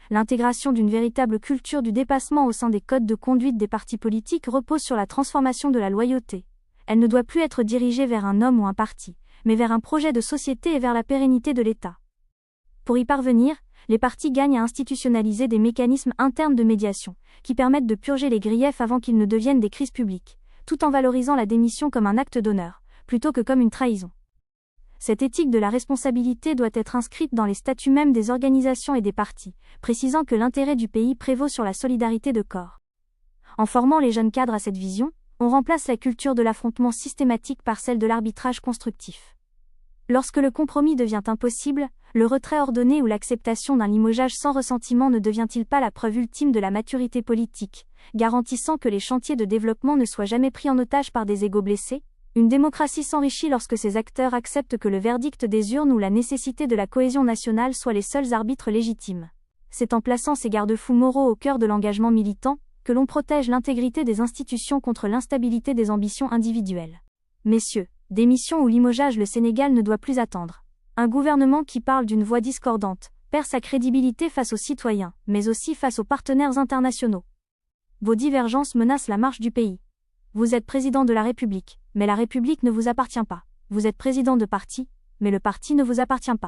L'intégration d'une véritable culture du dépassement au sein des codes de conduite des partis politiques repose sur la transformation de la loyauté. Elle ne doit plus être dirigée vers un homme ou un parti, mais vers un projet de société et vers la pérennité de l'État. Pour y parvenir, les partis gagnent à institutionnaliser des mécanismes internes de médiation, qui permettent de purger les griefs avant qu'ils ne deviennent des crises publiques, tout en valorisant la démission comme un acte d'honneur, plutôt que comme une trahison. Cette éthique de la responsabilité doit être inscrite dans les statuts mêmes des organisations et des partis, précisant que l'intérêt du pays prévaut sur la solidarité de corps. En formant les jeunes cadres à cette vision, on remplace la culture de l'affrontement systématique par celle de l'arbitrage constructif. Lorsque le compromis devient impossible, le retrait ordonné ou l'acceptation d'un limogeage sans ressentiment ne devient-il pas la preuve ultime de la maturité politique, garantissant que les chantiers de développement ne soient jamais pris en otage par des égos blessés? Une démocratie s'enrichit lorsque ses acteurs acceptent que le verdict des urnes ou la nécessité de la cohésion nationale soient les seuls arbitres légitimes. C'est en plaçant ces garde-fous moraux au cœur de l'engagement militant que l'on protège l'intégrité des institutions contre l'instabilité des ambitions individuelles. Messieurs, démission ou limogeage, le Sénégal ne doit plus attendre. Un gouvernement qui parle d'une voix discordante perd sa crédibilité face aux citoyens, mais aussi face aux partenaires internationaux. Vos divergences menacent la marche du pays. Vous êtes président de la République, mais la République ne vous appartient pas. Vous êtes président de parti, mais le parti ne vous appartient pas.